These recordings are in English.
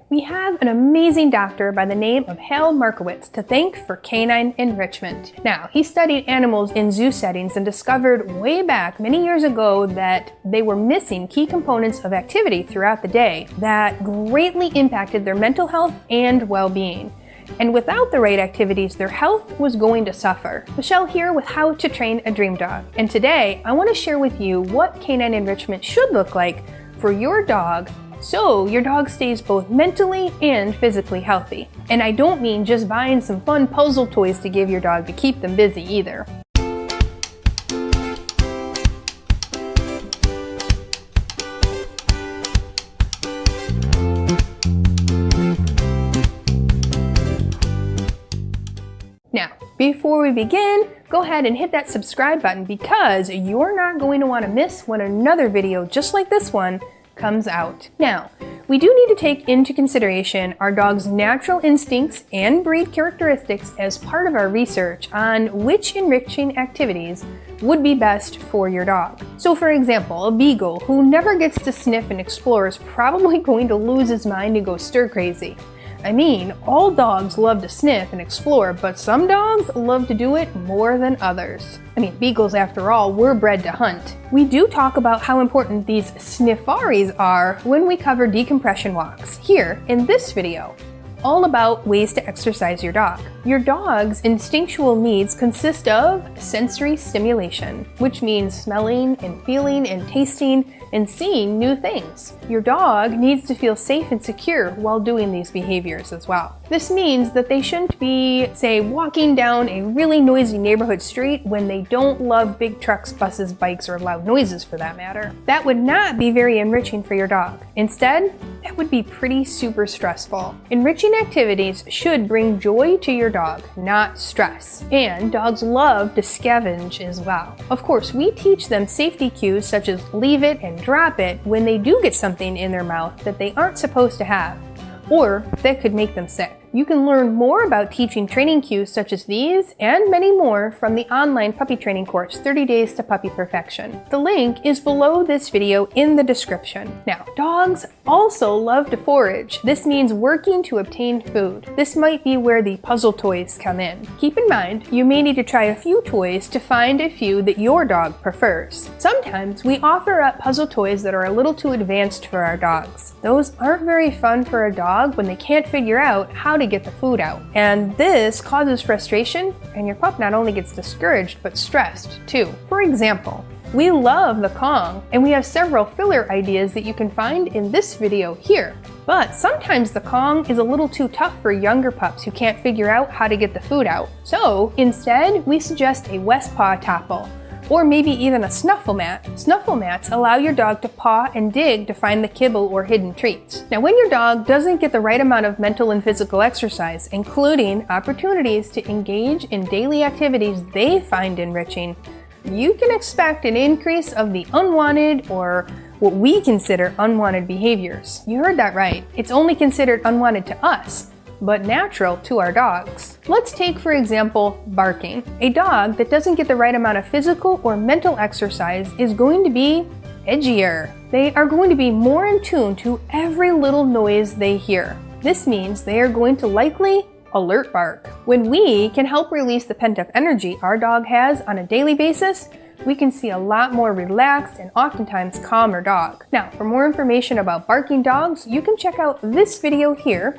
we have an amazing doctor by the name of Hal Markowitz to thank for Canine Enrichment. Now, he studied animals in zoo settings and discovered way back many years ago that they were missing key components of activity throughout the day that greatly impacted their mental health and well-being. And without the right activities, their health was going to suffer. Michelle here with How to Train a Dream Dog. And today, I want to share with you what canine enrichment should look like for your dog so your dog stays both mentally and physically healthy. And I don't mean just buying some fun puzzle toys to give your dog to keep them busy either. Now, before we begin, go ahead and hit that subscribe button because you're not going to want to miss when another video just like this one comes out. Now, we do need to take into consideration our dog's natural instincts and breed characteristics as part of our research on which enriching activities would be best for your dog. So for example, a beagle who never gets to sniff and explore is probably going to lose his mind and go stir crazy. I mean, all dogs love to sniff and explore, but some dogs love to do it more than others. I mean, beagles, after all, were bred to hunt. We do talk about how important these sniffaries are when we cover decompression walks here in this video, all about ways to exercise your dog. Your dog's instinctual needs consist of sensory stimulation, which means smelling and feeling and tasting and seeing new things. Your dog needs to feel safe and secure while doing these behaviors as well. This means that they shouldn't be, say, walking down a really noisy neighborhood street when they don't love big trucks, buses, bikes, or loud noises for that matter. That would not be very enriching for your dog. Instead, that would be pretty super stressful. Enriching activities should bring joy to your dog, not stress. And dogs love to scavenge as well. Of course, we teach them safety cues such as leave it and drop it when they do get something in their mouth that they aren't supposed to have, or that could make them sick. You can learn more about teaching training cues such as these and many more from the online puppy training course, 30 Days to Puppy Perfection. The link is below this video in the description. Now, dogs also love to forage. This means working to obtain food. This might be where the puzzle toys come in. Keep in mind, you may need to try a few toys to find a few that your dog prefers. Sometimes we offer up puzzle toys that are a little too advanced for our dogs. Those aren't very fun for a dog when they can't figure out how to get the food out. And this causes frustration, and your pup not only gets discouraged, but stressed too. For example, we love the Kong, and we have several filler ideas that you can find in this video here. But sometimes the Kong is a little too tough for younger pups who can't figure out how to get the food out. So instead, we suggest a West Paw Topple, or maybe even a snuffle mat. Snuffle mats allow your dog to paw and dig to find the kibble or hidden treats. Now, when your dog doesn't get the right amount of mental and physical exercise, including opportunities to engage in daily activities they find enriching, you can expect an increase of the unwanted, or what we consider unwanted behaviors. You heard that right. It's only considered unwanted to us, but natural to our dogs. Let's take, for example, barking. A dog that doesn't get the right amount of physical or mental exercise is going to be edgier. They are going to be more in tune to every little noise they hear. This means they are going to likely alert bark. When we can help release the pent-up energy our dog has on a daily basis, we can see a lot more relaxed and oftentimes calmer dog. Now, for more information about barking dogs, you can check out this video here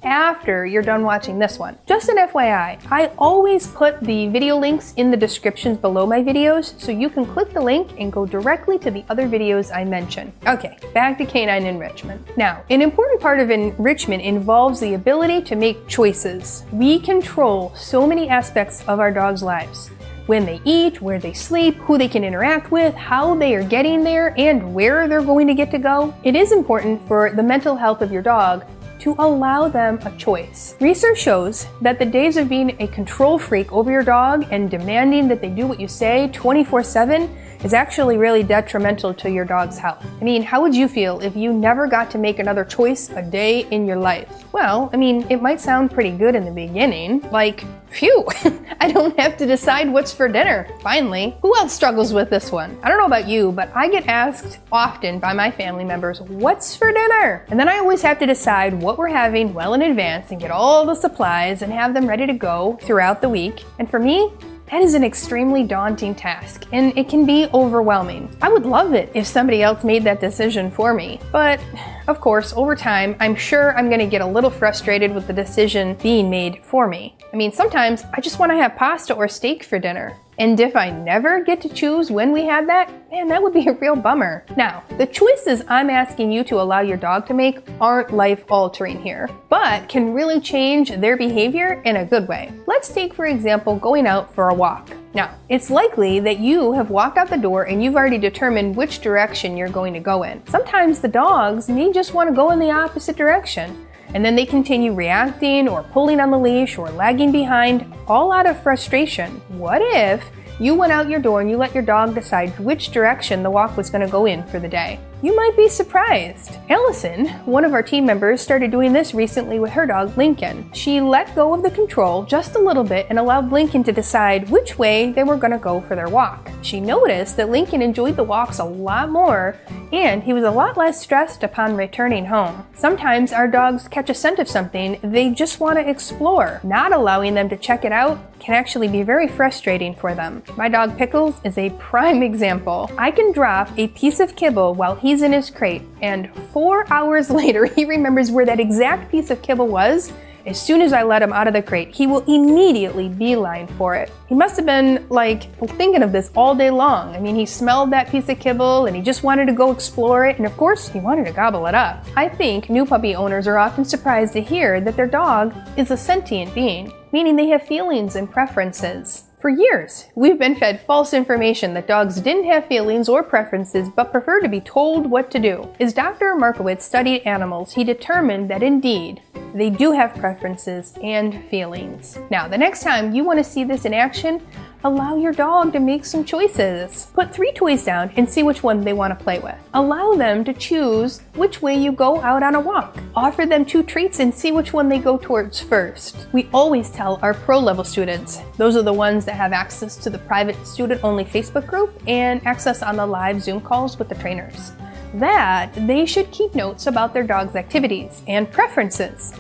after you're done watching this one. Just an FYI, I always put the video links in the descriptions below my videos, so you can click the link and go directly to the other videos I mentioned. Okay, back to canine enrichment. Now, an important part of enrichment involves the ability to make choices. We control so many aspects of our dog's lives. When they eat, where they sleep, who they can interact with, how they are getting there, and where they're going to get to go. It is important for the mental health of your dog to allow them a choice. Research shows that the days of being a control freak over your dog and demanding that they do what you say 24/7 is actually really detrimental to your dog's health. I mean, how would you feel if you never got to make another choice a day in your life? Well, I mean, it might sound pretty good in the beginning, like, phew, I don't have to decide what's for dinner, finally. Who else struggles with this one? I don't know about you, but I get asked often by my family members, what's for dinner? And then I always have to decide what we're having well in advance and get all the supplies and have them ready to go throughout the week. And for me, that is an extremely daunting task, and it can be overwhelming. I would love it if somebody else made that decision for me, but of course, over time, I'm sure I'm gonna get a little frustrated with the decision being made for me. I mean, sometimes I just wanna have pasta or steak for dinner. And if I never get to choose when we have that, man, that would be a real bummer. Now, the choices I'm asking you to allow your dog to make aren't life-altering here, but can really change their behavior in a good way. Let's take, for example, going out for a walk. Now, it's likely that you have walked out the door and you've already determined which direction you're going to go in. Sometimes the dogs may just want to go in the opposite direction, and then they continue reacting or pulling on the leash or lagging behind, all out of frustration. What if you went out your door and you let your dog decide which direction the walk was going to go in for the day? You might be surprised. Allison, one of our team members, started doing this recently with her dog, Lincoln. She let go of the control just a little bit and allowed Lincoln to decide which way they were going to go for their walk. She noticed that Lincoln enjoyed the walks a lot more, and he was a lot less stressed upon returning home. Sometimes our dogs catch a scent of something they just want to explore. Not allowing them to check it out can actually be very frustrating for them. My dog Pickles is a prime example. I can drop a piece of kibble while he's in his crate, and 4 hours later he remembers where that exact piece of kibble was. As soon as I let him out of the crate, he will immediately beeline for it. He must have been thinking of this all day long. I mean, he smelled that piece of kibble and he just wanted to go explore it, and of course he wanted to gobble it up. I think new puppy owners are often surprised to hear that their dog is a sentient being, meaning they have feelings and preferences. For years, we've been fed false information that dogs didn't have feelings or preferences but prefer to be told what to do. As Dr. Markowitz studied animals, he determined that indeed, they do have preferences and feelings. Now, the next time you want to see this in action, allow your dog to make some choices. Put 3 toys down and see which one they want to play with. Allow them to choose which way you go out on a walk. Offer them 2 treats and see which one they go towards first. We always tell our pro-level students, those are the ones that have access to the private student-only Facebook group and access on the live Zoom calls with the trainers, that they should keep notes about their dog's activities and preferences.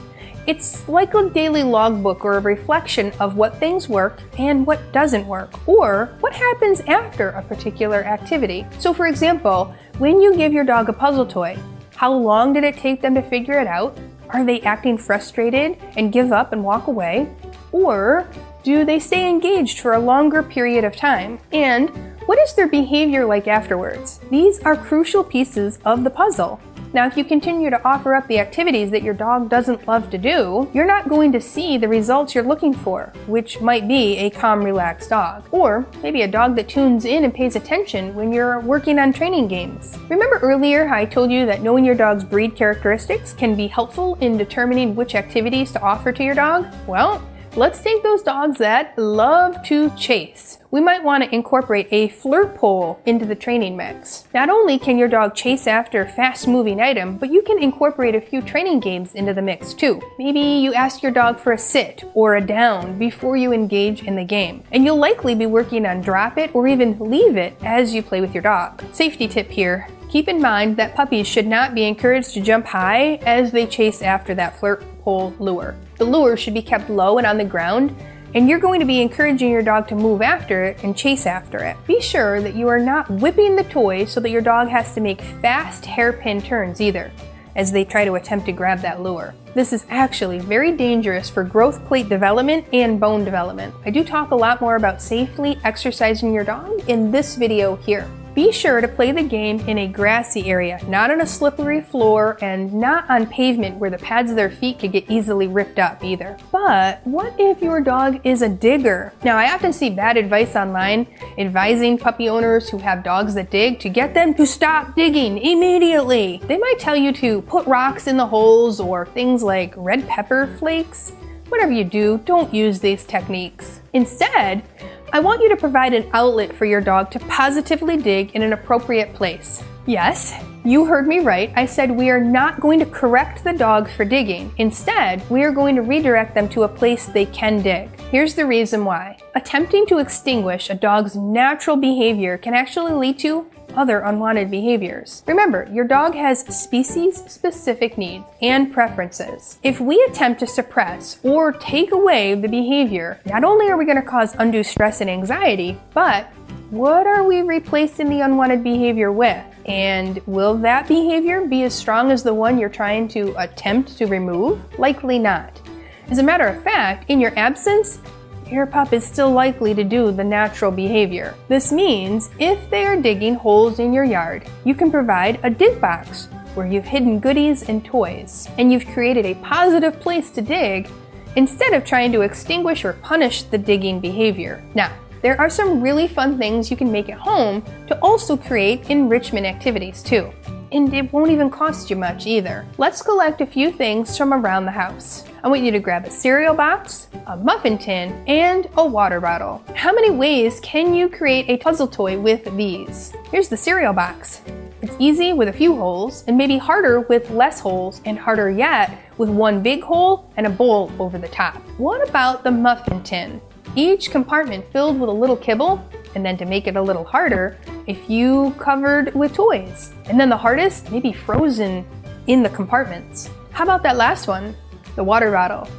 It's like a daily logbook or a reflection of what things work and what doesn't work, or what happens after a particular activity. So for example, when you give your dog a puzzle toy, how long did it take them to figure it out? Are they acting frustrated and give up and walk away? Or do they stay engaged for a longer period of time? And what is their behavior like afterwards? These are crucial pieces of the puzzle. Now, if you continue to offer up the activities that your dog doesn't love to do, you're not going to see the results you're looking for, which might be a calm, relaxed dog. Or maybe a dog that tunes in and pays attention when you're working on training games. Remember earlier how I told you that knowing your dog's breed characteristics can be helpful in determining which activities to offer to your dog? Well, let's take those dogs that love to chase. We might want to incorporate a flirt pole into the training mix. Not only can your dog chase after a fast-moving item, but you can incorporate a few training games into the mix too. Maybe you ask your dog for a sit or a down before you engage in the game. And you'll likely be working on drop it or even leave it as you play with your dog. Safety tip here. Keep in mind that puppies should not be encouraged to jump high as they chase after that flirt pole lure. The lure should be kept low and on the ground, and you're going to be encouraging your dog to move after it and chase after it. Be sure that you are not whipping the toy so that your dog has to make fast hairpin turns either, as they try to attempt to grab that lure. This is actually very dangerous for growth plate development and bone development. I do talk a lot more about safely exercising your dog in this video here. Be sure to play the game in a grassy area, not on a slippery floor and not on pavement where the pads of their feet could get easily ripped up either. But what if your dog is a digger? Now, I often see bad advice online advising puppy owners who have dogs that dig to get them to stop digging immediately. They might tell you to put rocks in the holes or things like red pepper flakes. Whatever you do, don't use these techniques. Instead, I want you to provide an outlet for your dog to positively dig in an appropriate place. Yes, you heard me right. I said we are not going to correct the dog for digging. Instead, we are going to redirect them to a place they can dig. Here's the reason why. Attempting to extinguish a dog's natural behavior can actually lead to other unwanted behaviors. Remember, your dog has species-specific needs and preferences. If we attempt to suppress or take away the behavior, not only are we going to cause undue stress and anxiety, but what are we replacing the unwanted behavior with? And will that behavior be as strong as the one you're trying to attempt to remove? Likely not. As a matter of fact, in your absence, your pup is still likely to do the natural behavior. This means if they are digging holes in your yard, you can provide a dig box where you've hidden goodies and toys, and you've created a positive place to dig instead of trying to extinguish or punish the digging behavior. Now, there are some really fun things you can make at home to also create enrichment activities too. And it won't even cost you much either. Let's collect a few things from around the house. I want you to grab a cereal box, a muffin tin, and a water bottle. How many ways can you create a puzzle toy with these? Here's the cereal box. It's easy with a few holes, and maybe harder with less holes, and harder yet with one big hole and a bowl over the top. What about the muffin tin? Each compartment filled with a little kibble, and then to make it a little harder, a few covered with toys. And then the hardest, maybe frozen in the compartments. How about that last one, the water bottle?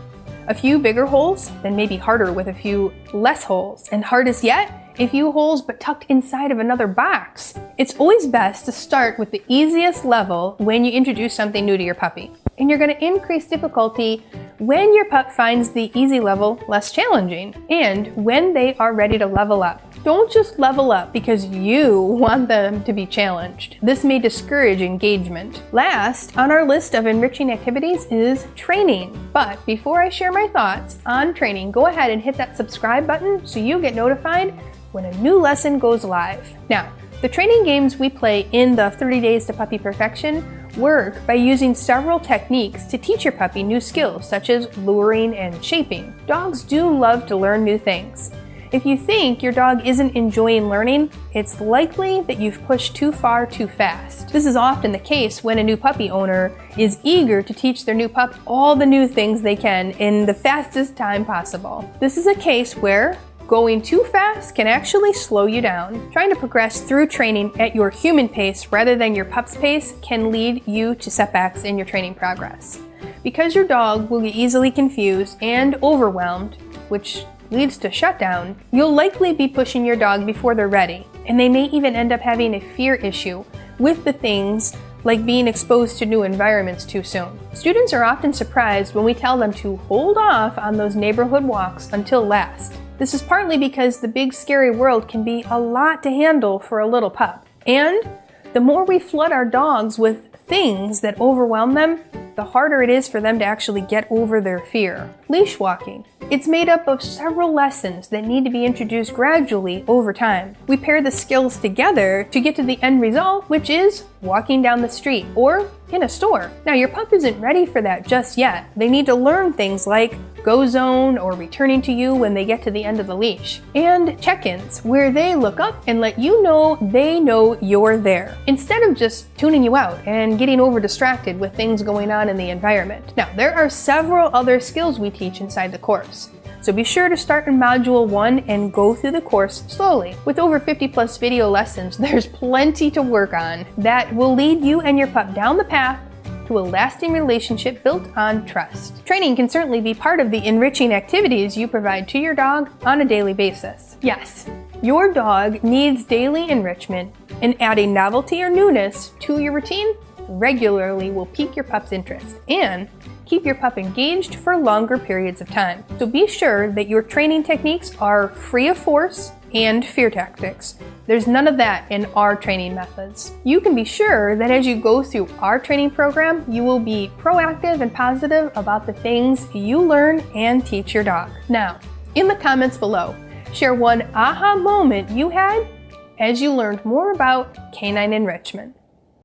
A few bigger holes, then maybe harder with a few less holes. And hardest yet, a few holes but tucked inside of another box. It's always best to start with the easiest level when you introduce something new to your puppy. And you're going to increase difficulty when your pup finds the easy level less challenging and when they are ready to level up. Don't just level up because you want them to be challenged. This may discourage engagement. Last on our list of enriching activities is training. But before I share my thoughts on training, go ahead and hit that subscribe button so you get notified when a new lesson goes live. Now, the training games we play in the 30 Days to Puppy Perfection work by using several techniques to teach your puppy new skills such as luring and shaping. Dogs do love to learn new things. If you think your dog isn't enjoying learning, it's likely that you've pushed too far too fast. This is often the case when a new puppy owner is eager to teach their new pup all the new things they can in the fastest time possible. This is a case where going too fast can actually slow you down. Trying to progress through training at your human pace rather than your pup's pace can lead you to setbacks in your training progress. Because your dog will get easily confused and overwhelmed, which leads to shutdown, you'll likely be pushing your dog before they're ready, and they may even end up having a fear issue with the things like being exposed to new environments too soon. Students are often surprised when we tell them to hold off on those neighborhood walks until last. This is partly because the big scary world can be a lot to handle for a little pup. And the more we flood our dogs with things that overwhelm them, the harder it is for them to actually get over their fear. Leash walking. It's made up of several lessons that need to be introduced gradually over time. We pair the skills together to get to the end result, which is walking down the street or in a store. Now, your pup isn't ready for that just yet. They need to learn things like go zone or returning to you when they get to the end of the leash, and check-ins where they look up and let you know they know you're there, instead of just tuning you out and getting over distracted with things going on in the environment. Now, there are several other skills we teach inside the course, so be sure to start in Module 1 and go through the course slowly. With over 50+ video lessons, there's plenty to work on that will lead you and your pup down the path to a lasting relationship built on trust. Training can certainly be part of the enriching activities you provide to your dog on a daily basis. Yes, your dog needs daily enrichment, and adding novelty or newness to your routine regularly will pique your pup's interest and keep your pup engaged for longer periods of time. So be sure that your training techniques are free of force and fear tactics. There's none of that in our training methods. You can be sure that as you go through our training program, you will be proactive and positive about the things you learn and teach your dog. Now, in the comments below, share one aha moment you had as you learned more about canine enrichment.